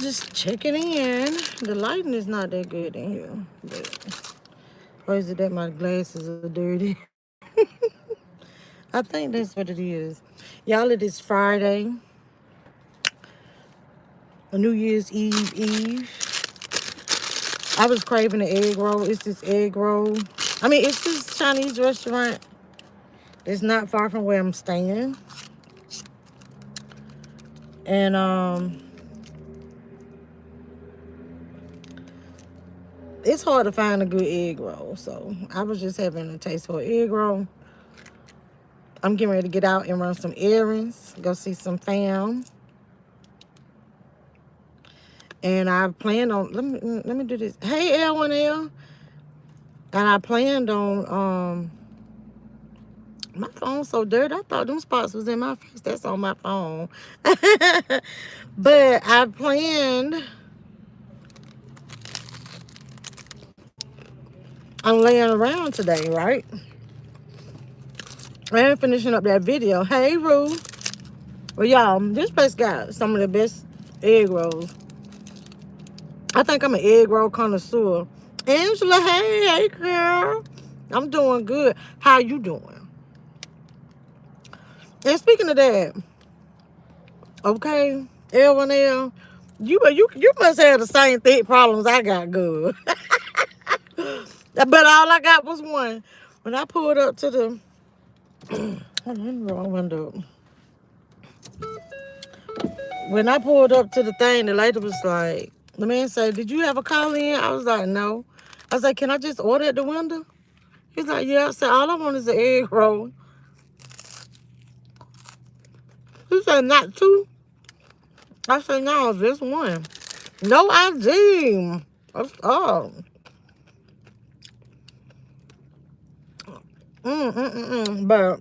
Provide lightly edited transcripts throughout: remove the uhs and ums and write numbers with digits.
just checking in. The lighting is not that good in here. But, or is it that my glasses are dirty? I think that's what it is. Y'all, it is Friday, New Year's Eve. I was craving an egg roll. It's this egg roll. I mean, it's this Chinese restaurant. It's not far from where I'm staying. And it's hard to find a good egg roll. So I was just having a taste for an egg roll. I'm getting ready to get out and run some errands, go see some fam. And I planned on let me do this. Hey L1L. And I planned on my phone's so dirty. I thought them spots was in my face. That's on my phone. But I planned on laying around today, right? And finishing up that video. Hey Rue. Well y'all, this place got some of the best egg rolls. I think I'm an egg roll connoisseur. Angela, hey girl. I'm doing good. How you doing? And speaking of that, okay, L1L, you must have the same thick problems I got, good. But all I got was one. When I pulled up to the hold on, wrong window. When I pulled up to the thing, the lady was like, the man said, "Did you have a call in?" I was like, "No." I was like, "Can I just order at the window?" He's like, "Yeah." I said, "All I want is an egg roll." He said, "Not two?" I said, "No, just one." No ID. Oh. But,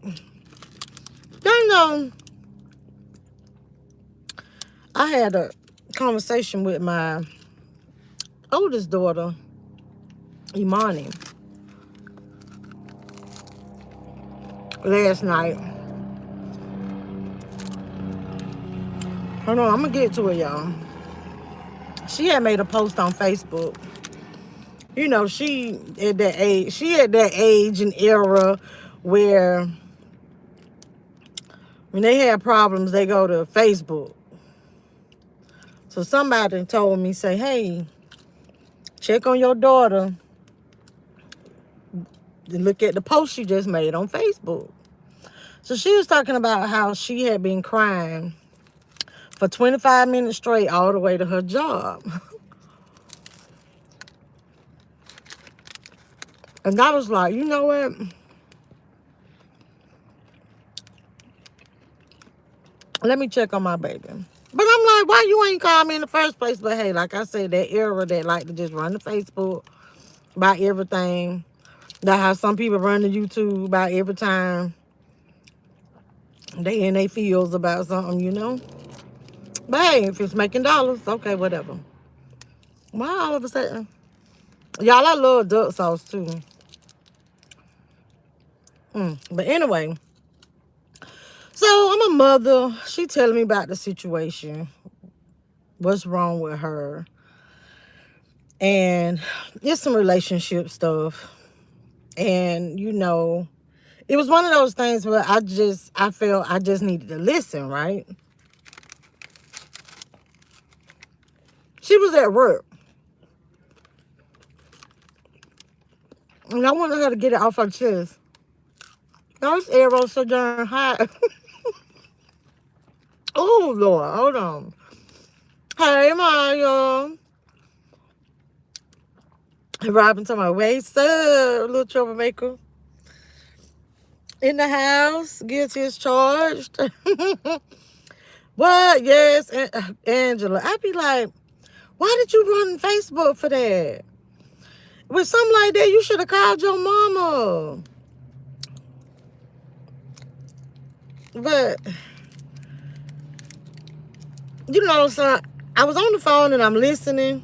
you know, I had a conversation with my oldest daughter, Imani, last night. Hold on, I'm going to get to it, y'all. She had made a post on Facebook. You know, she at that age and era where when they have problems, they go to Facebook. So somebody told me, say, "Hey, check on your daughter and look at the post she just made on Facebook." So she was talking about how she had been crying for 25 minutes straight all the way to her job. And I was like, you know what? Let me check on my baby. But I'm like, why you ain't call me in the first place? But hey, like I said, that era that like to just run to Facebook about everything. That how some people run to YouTube about every time they in their feels about something, you know? But hey, if it's making dollars, okay, whatever. Why all of a sudden? Y'all, I love duck sauce too. But anyway, so I'm a mother. She telling me about the situation. What's wrong with her. And it's some relationship stuff. And, you know, it was one of those things where I felt I just needed to listen, right? She was at work. And I wanted her to get it off her chest. Those arrows so darn hot. Oh, Lord, hold on. Hey, Maya. Robin to my waist up, little troublemaker. In the house, gets his charged. What? Yes, Angela. I'd be like, why did you run Facebook for that? With something like that, you should have called your mama. But, you know, so I was on the phone and I'm listening.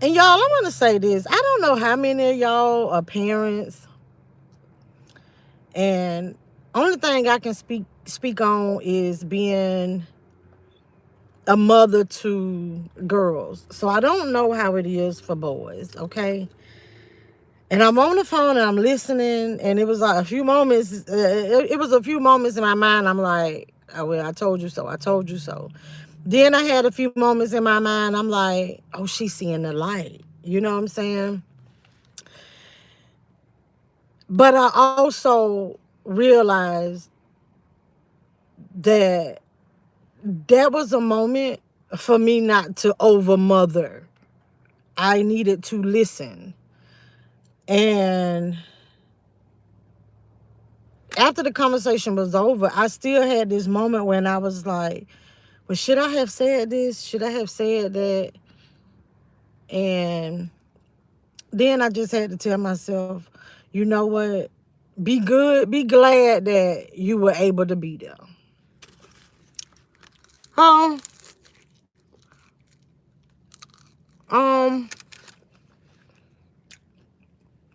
And y'all, I want to say this. I don't know how many of y'all are parents. And only thing I can speak on is being a mother to girls. So I don't know how it is for boys, okay? And I'm on the phone and I'm listening, and it was like a few moments. It was a few moments in my mind. I'm like, oh, well, I told you so. I told you so. Then I had a few moments in my mind. I'm like, oh, she's seeing the light. You know what I'm saying? But I also realized that that was a moment for me not to over mother. I needed to listen. And after the conversation was over, I still had this moment when I was like, well, should I have said this? Should I have said that? And then I just had to tell myself, you know what? Be good. Be glad that you were able to be there. Um, um,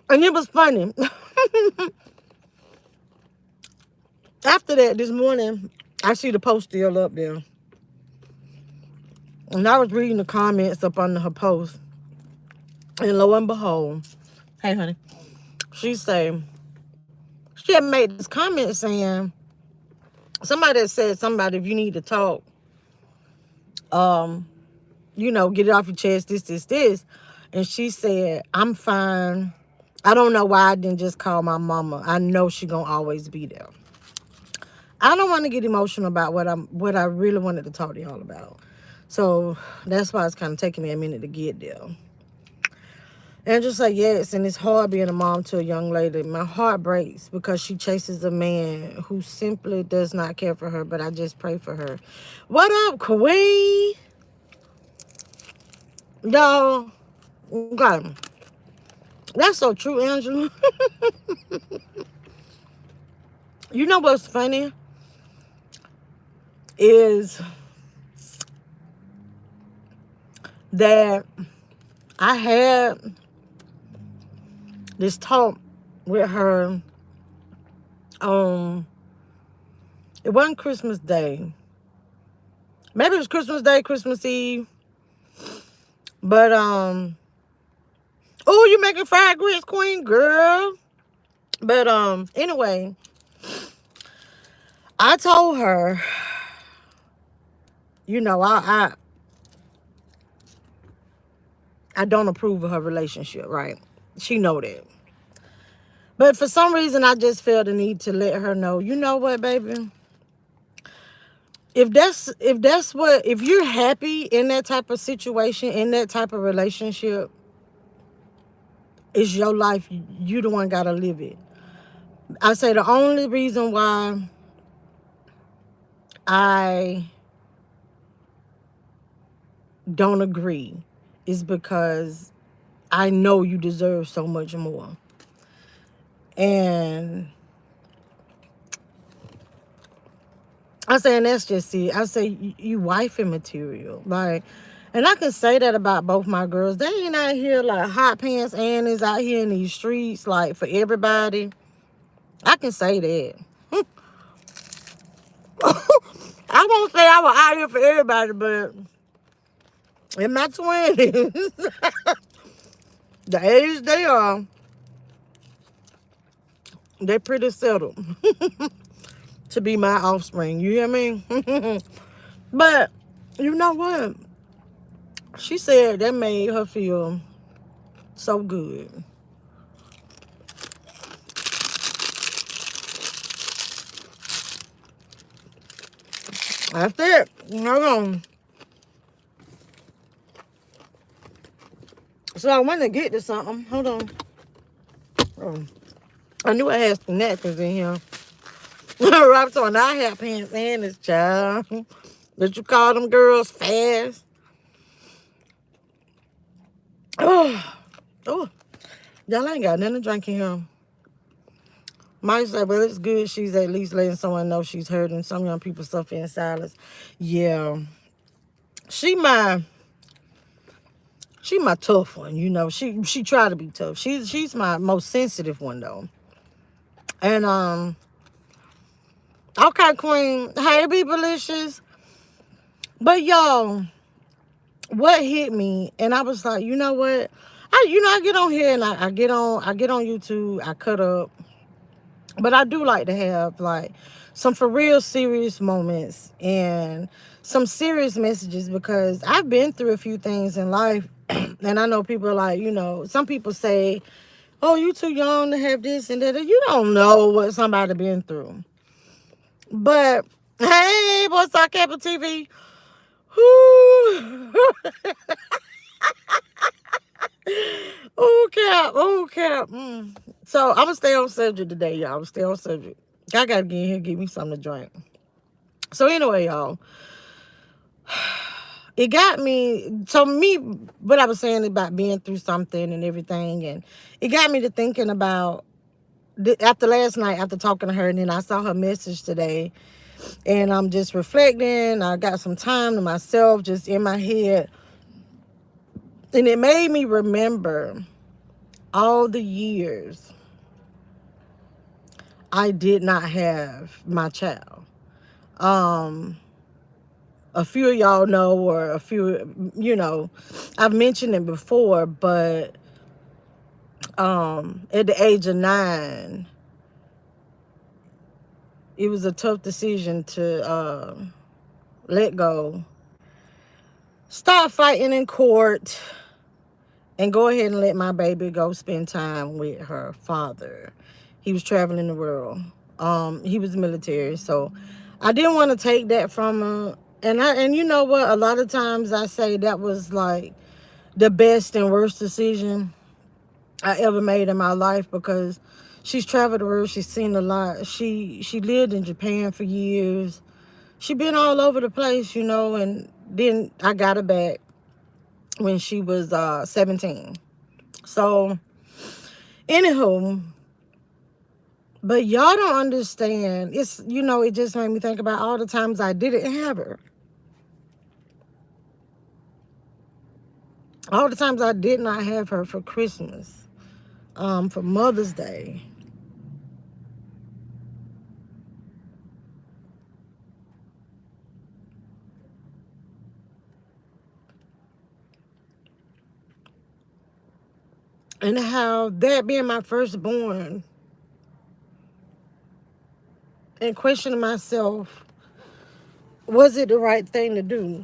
and it was funny. After that, this morning, I see the post still up there. And I was reading the comments up under her post. And lo and behold, hey, honey, she had made this comment saying, somebody had said, somebody, if you need to talk, get it off your chest, this. And she said, I'm fine. I don't know why I didn't just call my mama. I know she gonna always be there. I don't want to get emotional about what I really wanted to talk to y'all about. So that's why it's kind of taking me a minute to get there. And just like, yes, and it's hard being a mom to a young lady. My heart breaks because she chases a man who simply does not care for her, but I just pray for her. What up, Queen? Y'all, okay. That's so true, Angela. You know what's funny? Is that I had this talk with her. It wasn't Christmas Day. Maybe it was Christmas Day, Christmas Eve. But oh, you making fried grits, Queen, girl. But anyway, I told her, I don't approve of her relationship, right? She know that. But for some reason, I just felt the need to let her know, you know what, baby? If you're happy in that type of situation, in that type of relationship, it's your life. You the one gotta live it. I say the only reason why I don't agree is because I know you deserve so much more. And I say, and that's just it. I say, you wifey material. Like, and I can say that about both my girls. They ain't out here like hot pants Annie's out here in these streets, like, for everybody. I can say that. I won't say I was out here for everybody, but in my 20s, the age they are, they're pretty settled to be my offspring. You hear me? But you know what? She said that made her feel so good. That's it. Hold on. So I want to get to something. Hold on. Oh, I knew I had some napkins in here. Right on, I have pants and this child. Did you call them girls fast? Oh, y'all ain't got nothing to drink in here. Might say, well, it's good she's at least letting someone know she's hurting. Some young people suffer in silence. Yeah. She my tough one, you know. She try to be tough. She's my most sensitive one though. And okay, Queen. Hey, be delicious. But y'all, what hit me, and I was like, you know what? I get on here and I get on YouTube, I cut up. But I do like to have like some for real serious moments and some serious messages because I've been through a few things in life. And I know people are like, some people say, oh, you too young to have this and that. You don't know what somebody been through. But hey, what's up, Capital TV? Whoo. Oh, Cap. Oh, Cap. So I'm going to stay on subject today, y'all. I'm going to stay on subject. I got to get in here and give me something to drink. So anyway, y'all, it got me. So me, what I was saying about being through something and everything, and it got me to thinking about after last night, after talking to her, and then I saw her message today, and I'm just reflecting. I got some time to myself, just in my head, and it made me remember all the years I did not have my child. Um, a few of y'all know, or a few, I've mentioned it before, but at the age of 9, it was a tough decision to let go, stop fighting in court, and go ahead and let my baby go spend time with her father. He was traveling the world. He was military, so I didn't want to take that from her. And you know what? A lot of times I say that was like the best and worst decision I ever made in my life because she's traveled the world. She's seen a lot. She lived in Japan for years. She been all over the place, and then I got her back when she was 17. So, anywho, but y'all don't understand. It just made me think about all the times I didn't have her. All the times I did not have her for Christmas, for Mother's Day. And how that being my firstborn, and questioning myself, was it the right thing to do?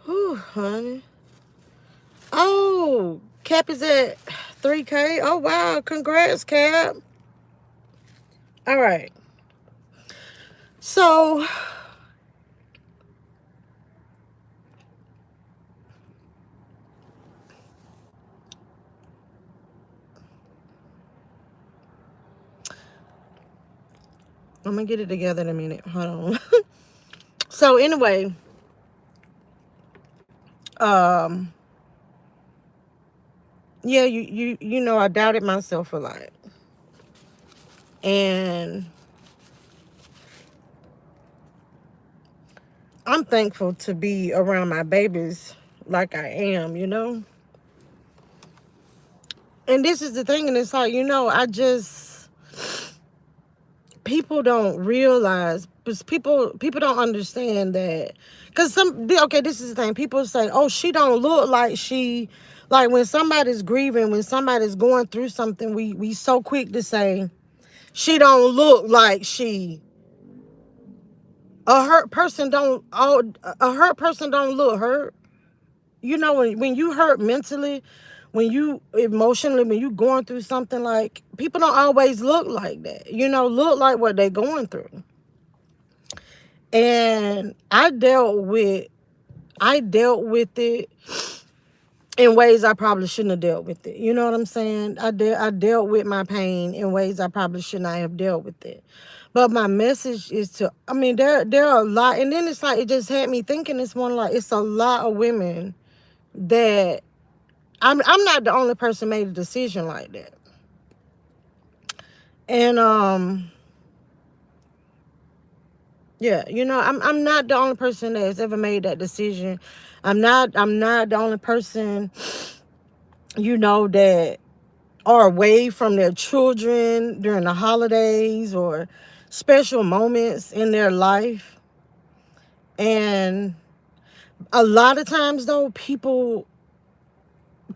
Whew, honey. Oh, Cap is at 3K. Oh, wow. Congrats, Cap. All right. So, I'm going to get it together in a minute. Hold on. So, anyway, um, yeah, I doubted myself a lot. And I'm thankful to be around my babies like I am. And this is the thing, and it's like, people don't realize, because people don't understand that. Because okay, this is the thing. People say, oh, she don't look like she, like when somebody's grieving, when somebody's going through something, we so quick to say, she don't look like she. A hurt person don't look hurt. When you hurt mentally, when you emotionally, when you going through something, like, people don't always look like that. Look like what they're going through. And I dealt with it in ways I probably shouldn't have dealt with it. You know what I'm saying? I dealt with my pain in ways I probably should not have dealt with it. But my message is to, there are a lot, and then it's like, it just had me thinking this morning, like, it's a lot of women that, I'm not the only person made a decision like that. And Yeah, I'm not the only person that's ever made that decision. I'm not the only person, that are away from their children during the holidays or special moments in their life. And a lot of times though, people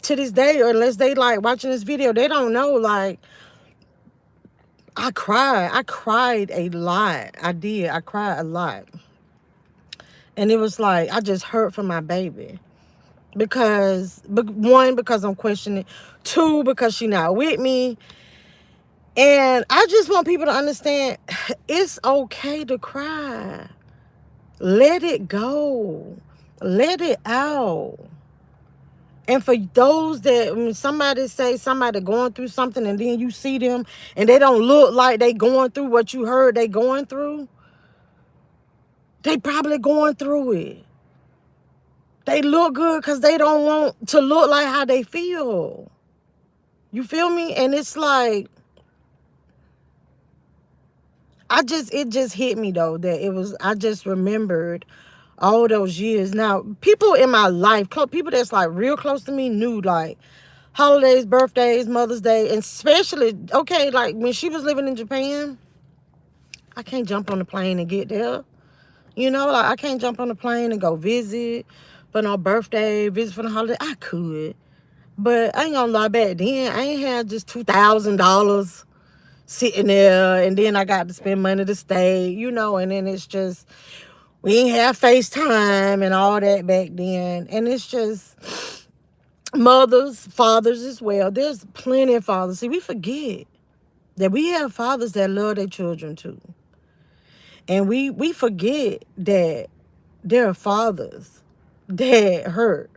to this day, or unless they like watching this video, they don't know, like, I cried a lot. I did. I cried a lot. And it was like I just hurt for my baby. Because one, because I'm questioning. Two, because she not with me. And I just want people to understand it's okay to cry. Let it go. Let it out. And for those that, when somebody say somebody going through something and then you see them and they don't look like they going through what you heard they going through, they probably going through it. They look good because they don't want to look like how they feel. You feel me? And it's like, it just hit me though that I just remembered all those years. Now, people in my life, people that's like real close to me knew like holidays, birthdays, Mother's Day, and especially, okay, like when she was living in Japan, I can't jump on the plane and get there. Like I can't jump on the plane and go visit for no birthday, visit for the holiday. I could. But I ain't gonna lie, back then, I ain't had just $2,000 sitting there, and then I got to spend money to stay, and then it's just, we ain't have FaceTime and all that back then. And it's just mothers, fathers as well. There's plenty of fathers. See, we forget that we have fathers that love their children too. And we forget that there are fathers that hurt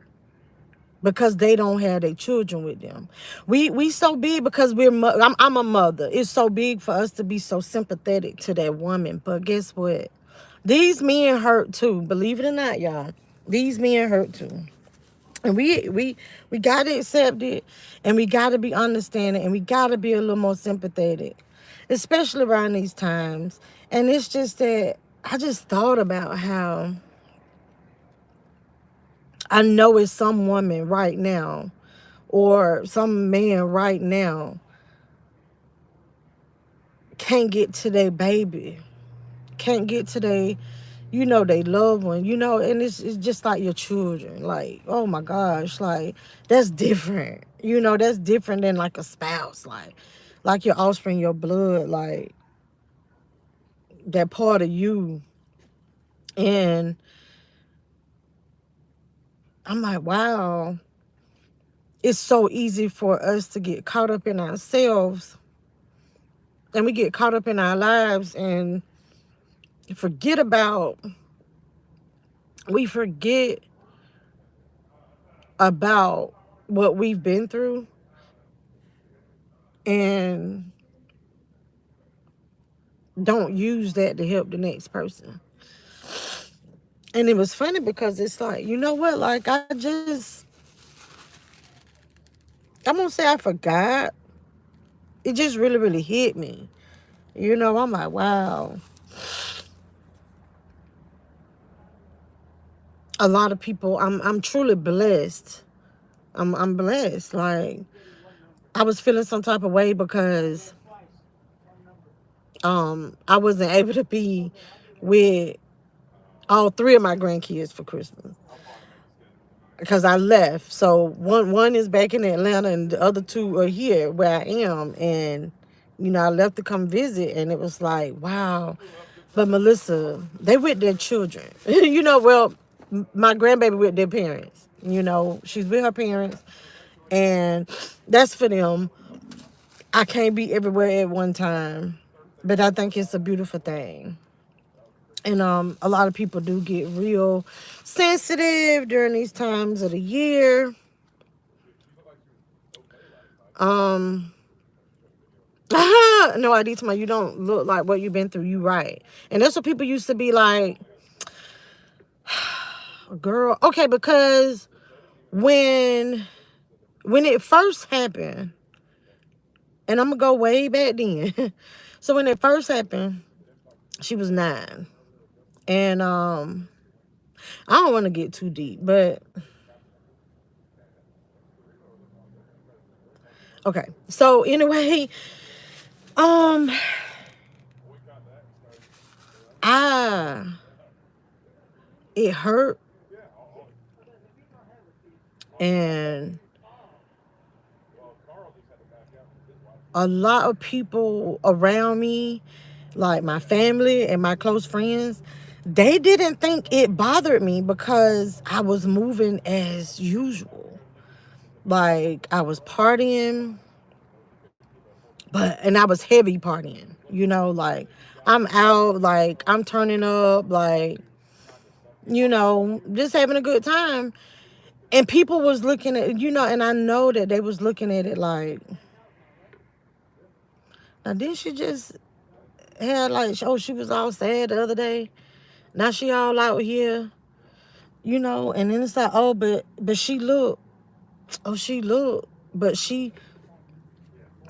because they don't have their children with them. We so big because I'm a mother. It's so big for us to be so sympathetic to that woman. But guess what? These men hurt too. Believe it or not, y'all. These men hurt too. And we gotta accept it, and we gotta be understanding, and we gotta be a little more sympathetic, especially around these times. And it's just that I just thought about how I know it's some woman right now or some man right now can't get to their baby, can't get to they loved one, and it's just like your children. Like, oh my gosh, like that's different. That's different than like a spouse, like your offspring, your blood, like that part of you. And I'm like, wow, it's so easy for us to get caught up in ourselves, and we get caught up in our lives and forget about we forget about what we've been through, and don't use that to help the next person. And it was funny because it's like, you know what? Like, I'm gonna say I forgot. It just really, really hit me. I'm like, wow. A lot of people, I'm truly blessed. I'm blessed. Like, I was feeling some type of way because I wasn't able to be with all three of my grandkids for Christmas because I left. So one is back in Atlanta, and the other two are here where I am. And I left to come visit, and it was like, wow. But Melissa, they with their children. Well, my grandbaby with their parents. She's with her parents, and that's for them. I can't be everywhere at one time, but I think it's a beautiful thing. And a lot of people do get real sensitive during these times of the year. No idea to my, you don't look like what you've been through. You right. And that's what people used to be like, girl. Okay, because when it first happened, and I'm gonna go way back then. So when it first happened, she was 9. And I don't want to get too deep, but okay. So anyway, um, I it hurt, and a lot of people around me, like my family and my close friends, they didn't think it bothered me because I was moving as usual. Like I was partying, and I was heavy partying, like I'm out, like I'm turning up, like, just having a good time. And people was looking at, and I know that they was looking at it like, now didn't she just had like, oh, she was all sad the other day. Now she all out here, and then it's like, oh, but she look, oh, she look, but y'all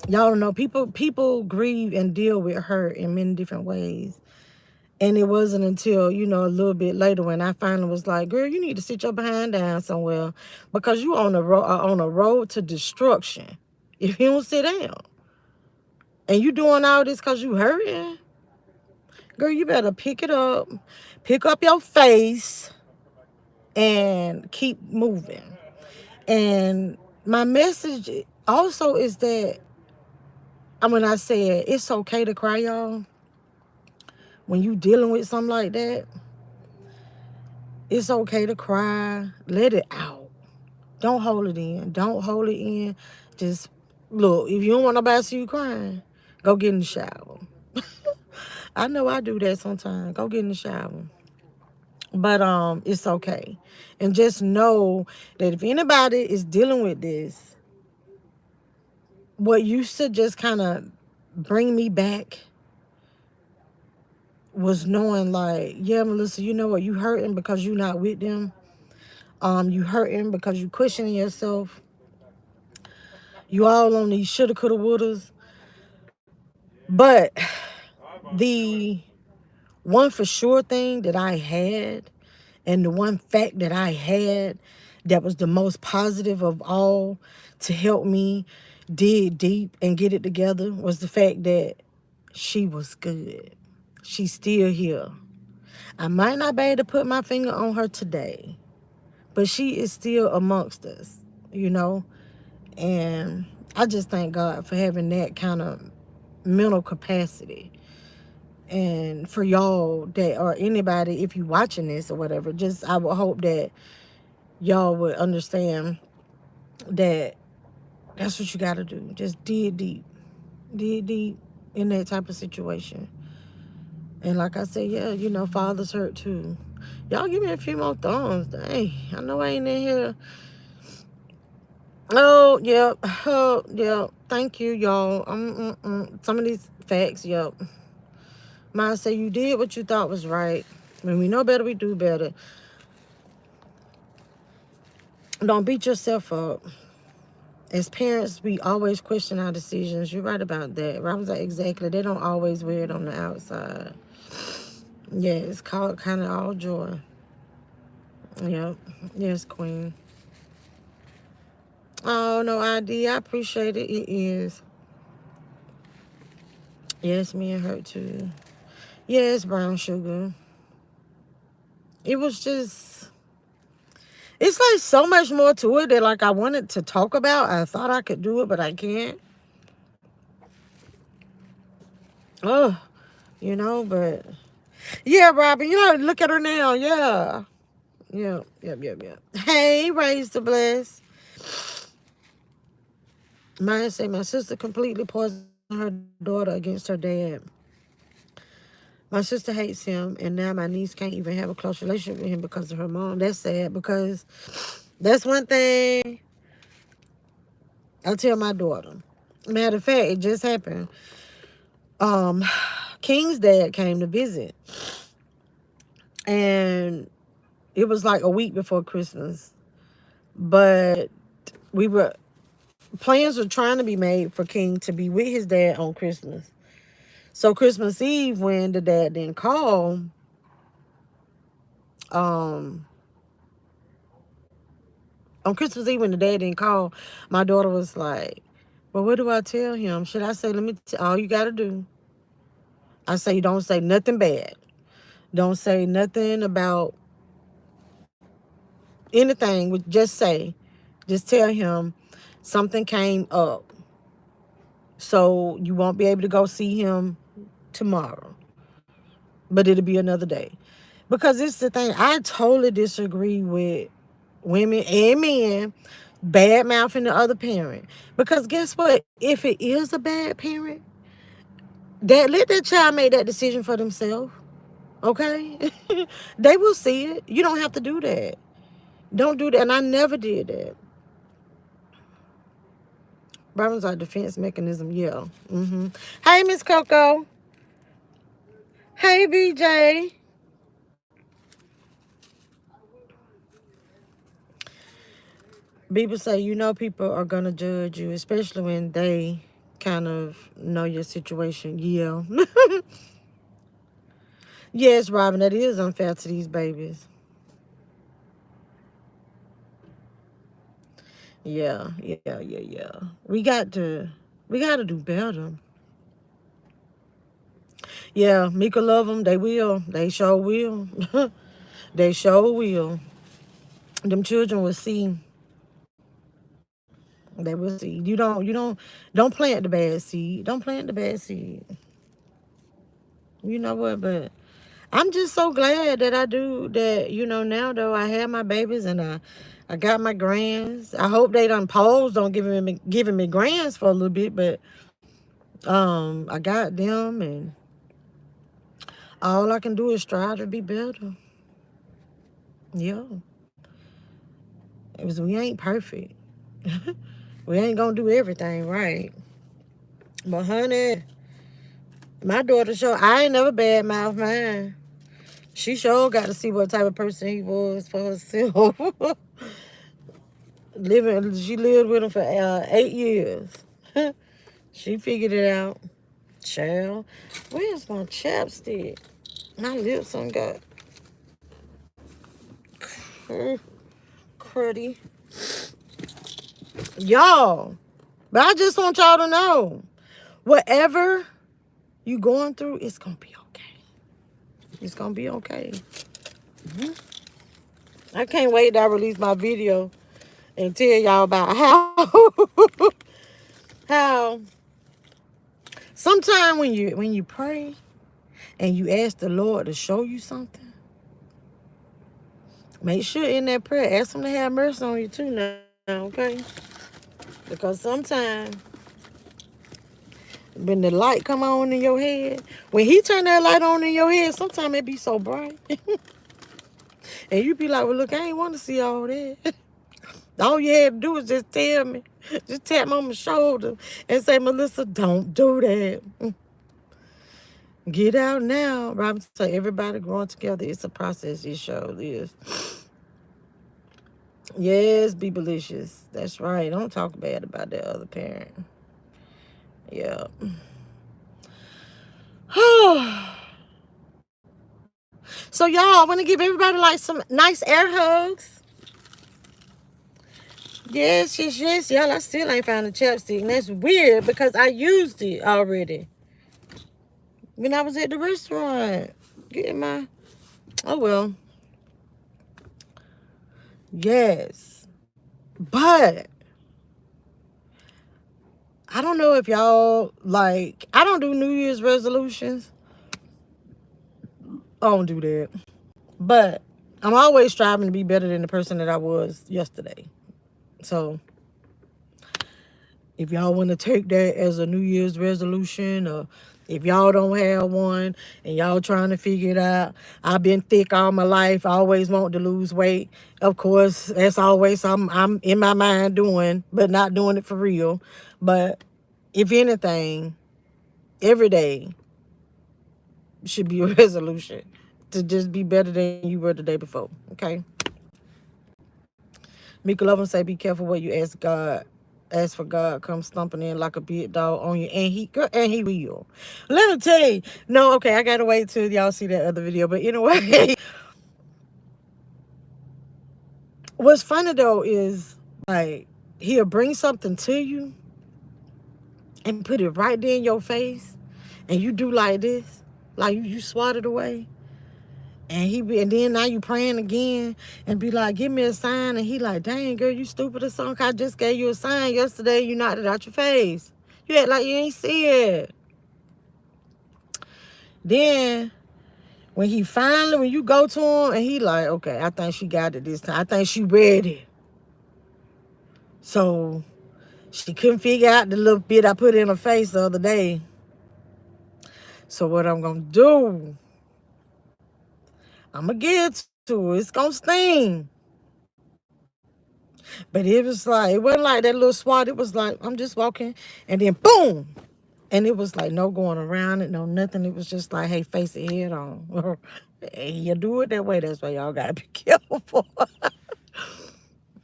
don't know, people grieve and deal with hurt in many different ways. And it wasn't until, a little bit later when I finally was like, girl, you need to sit your behind down somewhere because you on a road to destruction if you don't sit down. And you doing all this because you hurting. Girl, you better pick up your face, and keep moving. And my message also is that, when I said it's okay to cry, y'all, when you dealing with something like that, it's okay to cry. Let it out. Don't hold it in. Don't hold it in. Just look, if you don't want nobody to see you crying, go get in the shower. I know I do that sometimes. Go get in the shower. But it's okay. And just know that if anybody is dealing with this, what used to just kind of bring me back was knowing like, yeah, Melissa, you know what, you hurting because you not with them. You hurting because you questioning yourself. You all on these shoulda, coulda, wouldas. But the one for sure thing that I had, and the one fact that I had that was the most positive of all to help me dig deep and get it together, was the fact that she was good. She's still here. I might not be able to put my finger on her today, but she is still amongst us, you know? And I just thank God for having that kind of mental capacity. And for y'all that, or anybody, if you watching this or whatever, just I would hope that y'all would understand that that's what you got to do. Just dig deep in that type of situation. And like I said, yeah, fathers hurt too. Y'all give me a few more thumbs. Dang, I know I ain't in here. Oh, yep. Oh, yep. Thank you, y'all. Some of these facts, yep. Mine say you did what you thought was right. When we know better, we do better. Don't beat yourself up. As parents, we always question our decisions. You're right about that. I was like, exactly. They don't always wear it on the outside. Yeah, it's called kind of all joy. Yep. Yes, Queen. Oh, no ID. I appreciate it. It is. Yes, me and her too. Yes, brown sugar. It was just, it's like so much more to it that like I wanted to talk about. I thought I could do it, but I can't. Oh, but yeah, Robbie, look at her now. Yeah. Yep. Hey, raise the bless. Mine say my sister completely poisoned her daughter against her dad. My sister hates him, and now my niece can't even have a close relationship with him because of her mom. That's sad because that's one thing I tell my daughter. Matter of fact, it just happened. King's dad came to visit, and it was like a week before Christmas. But plans were trying to be made for King to be with his dad on Christmas. So Christmas Eve, when the dad didn't call, um on Christmas Eve when the dad didn't call, my daughter was like, well, what do I tell him? Should I say, all you gotta do, I say, don't say nothing bad. Don't say nothing about anything. Just tell him something came up. So you won't be able to go see him tomorrow. But it'll be another day. Because it's the thing, I totally disagree with women and men bad mouthing the other parent. Because guess what? If it is a bad parent, let that child make that decision for themselves. Okay? They will see it. You don't have to do that. Don't do that. And I never did that. Problems are defense mechanism. Yeah. Hey, Miss Coco. Hey, BJ. People say, people are going to judge you, especially when they kind of know your situation. Yeah. Yes, Robin, that is unfair to these babies. Yeah, yeah, yeah, yeah. We got to do better. Yeah, Mika love them. They will. They sure will. They sure will. Them children will see. They will see. Don't plant the bad seed. Don't plant the bad seed. You know what? But I'm just so glad that I do that. Now though I have my babies and I got my grands. I hope they done paused on giving me grands for a little bit, but I got them, and all I can do is strive to be better. Yeah, because we ain't perfect. We ain't gonna do everything right. But honey, my daughter I ain't never bad mouth mine. She sure got to see what type of person he was for herself. She lived with him for 8 years. She figured it out. Child, where's my chapstick? My lips on got cruddy. Y'all, but I just want y'all to know, whatever you going through, it's going to be okay. It's going to be okay. I can't wait till I release my video and tell y'all about how sometimes when you pray and you ask the Lord to show you something, make sure in that prayer, ask him to have mercy on you too now, okay? Because sometimes when the light come on in your head, when he turn that light on in your head, sometimes it be so bright. And you be like, well, look, I ain't want to see all that. All you had to do was just tell me. Just tap me on my shoulder and say, Melissa, don't do that. Get out now. Robin said, everybody growing together. It's a process. It sure is. Yes, be malicious. That's right. Don't talk bad about that other parent. Yeah. So, y'all, I want to give everybody like some nice air hugs. Yes, yes, yes. Y'all, I still ain't found the chapstick. And that's weird because I used it already when I was at the restaurant. Getting my... Oh, well. Yes. But I don't know if y'all, like... I don't do New Year's resolutions. I don't do that. But I'm always striving to be better than the person that I was yesterday. So... if y'all want to take that as a New Year's resolution, or if y'all don't have one and y'all trying to figure it out, I've been thick all my life. I always want to lose weight. Of course, that's always something I'm in my mind doing, but not doing it for real. But if anything, every day should be a resolution to just be better than you were the day before. Okay? Mika Lovin say, be careful what you ask God. Ask for God, come stomping in like a big dog on you, and he will. Let me tell you. No, okay, I gotta wait till y'all see that other video. But anyway, What's funny though is like he'll bring something to you and put it right there in your face, and you do like this, like you swat it away, and then now you praying again and be like, give me a sign, and he like, dang girl, you stupid or something. I just gave you a sign yesterday. You knocked it out your face. You act like you ain't see it. Then when you go to him and he like, okay, I think she got it this time. I think she ready. So she couldn't figure out the little bit I put in her face the other day. So what I'm gonna do, I'm gonna get to it. It's gonna sting. But it wasn't like that little swat. It was like, I'm just walking and then boom. And it was like no going around it, no nothing. It was just like, hey, face it head on. And you do it that way, that's why y'all gotta be careful.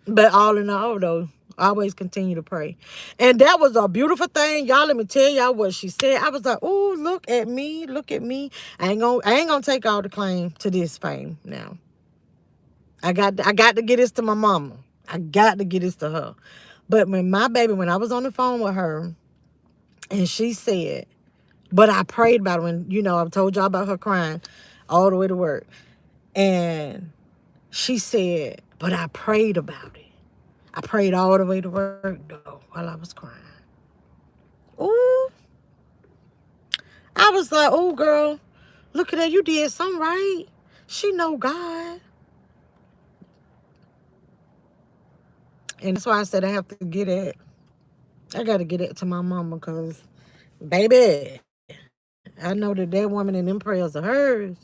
But all in all, though, always continue to pray. And that was a beautiful thing. Y'all, let me tell y'all what she said. I was like, oh, look at me. Look at me. I ain't gonna take all the claim to this fame now. I got to get this to my mama. I got to get this to her. But when I was on the phone with her, and she said, but I prayed about it when, I told y'all about her crying all the way to work. And she said, but I prayed about it. I prayed all the way to work, though, while I was crying. Ooh. I was like, oh, girl, look at that. You did something right. She know God. And that's why I said I have to get it. I got to get it to my mama because, baby, I know that woman and them prayers of hers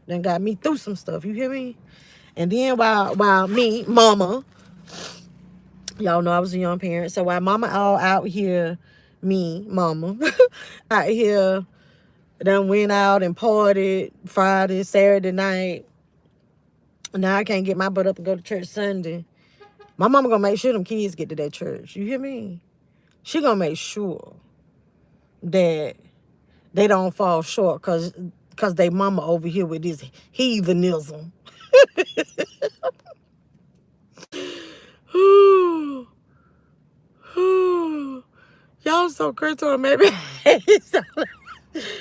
done got me through some stuff. You hear me? And then while me, mama, y'all know I was a young parent. So while mama all out here, me, mama, out here, done went out and partied Friday, Saturday night. Now I can't get my butt up and go to church Sunday. My mama gonna make sure them kids get to that church. You hear me? She gonna make sure that they don't fall short cause they mama over here with this heathenism. Y'all so crazy on maybe.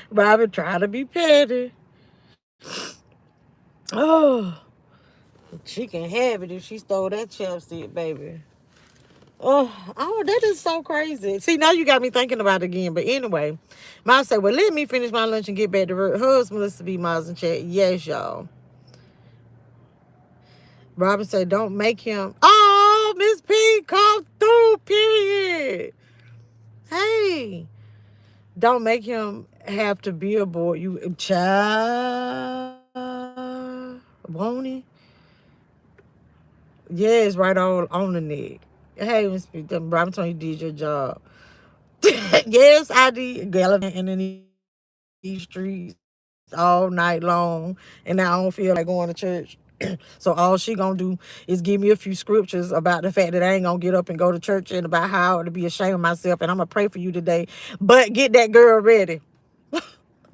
But I've been trying to be petty. Oh, she can have it if she stole that chapstick, baby. Oh, that is so crazy. See, now you got me thinking about it again. But anyway, Mom said, well, let me finish my lunch and get back to work. Husband, listen to be Miles in chat. Yes, y'all. Robin said, don't make him. Oh, Miss P, come through, period. Hey, don't make him have to billboard you. Child, won't he? Yes, right on the neck. Hey, Miss P, Robin told you did your job. Yes, I did. Gallivanting in these streets all night long, and I don't feel like going to church. So all she gonna do is give me a few scriptures about the fact that I ain't gonna get up and go to church and about how I ought to be ashamed of myself, and I'm gonna pray for you today. But get that girl ready.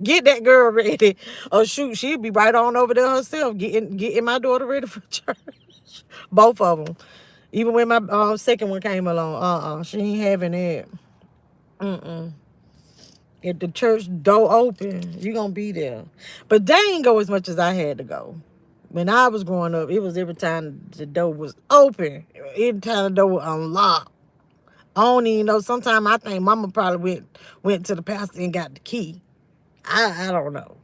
Get that girl ready. Oh shoot, she'll be right on over there herself, getting my daughter ready for church. Both of them. Even when my second one came along, she ain't having it. If the church door open, you gonna be there. But they ain't go as much as I had to go. When I was growing up, it was every time the door was open. Every time the door was unlocked. I don't even know. Sometimes I think mama probably went to the pastor and got the key. I don't know.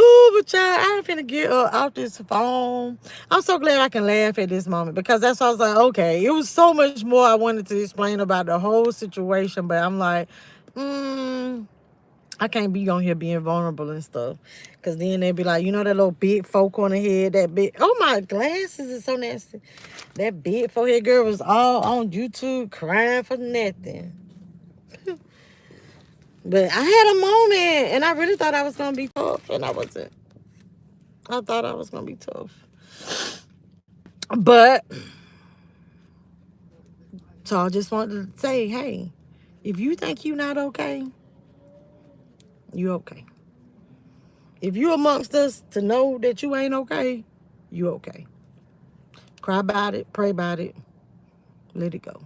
Oh, but child, I ain't finna get off this phone. I'm so glad I can laugh at this moment because that's why I was like, okay, it was so much more I wanted to explain about the whole situation, but I'm like, I can't be on here being vulnerable and stuff. Because then they'd be like, that little big folk on the head, that big, oh my glasses is so nasty. That big forehead girl was all on YouTube crying for nothing. But I had a moment and I really thought I was going to be tough and I wasn't. I thought I was going to be tough. But, so I just wanted to say, hey, if you think you're not okay, you okay. If you amongst us to know that you ain't okay, You okay. Cry about it, pray about it, let it go.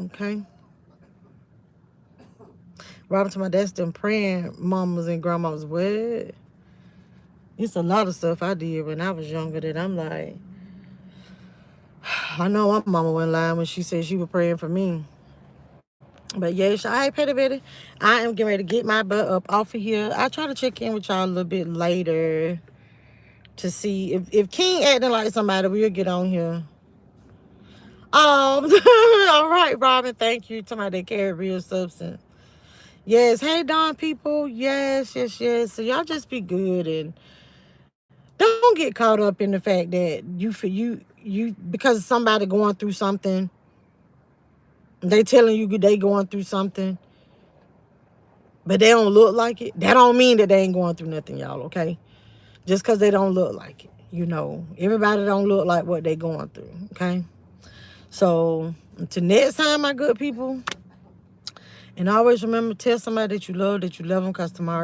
Okay? Robin to my that's them praying mamas and grandmas. What? It's a lot of stuff I did when I was younger that I'm like, I know my mama wasn't lying when she said she was praying for me. But yes, I ain't petty bitty. I am getting ready to get my butt up off of here. I try to check in with y'all a little bit later to see if King acting like somebody, we'll get on here. All right, Robin. Thank you. Somebody that carry real substance. Yes. Hey, Don people. Yes, yes, yes. So y'all just be good and don't get caught up in the fact that you because somebody going through something, they telling you they going through something, but they don't look like it. That don't mean that they ain't going through nothing, y'all. Okay, just because they don't look like it, everybody don't look like what they going through. Okay, so until next time, my good people, and always remember, tell somebody that you love them, because tomorrow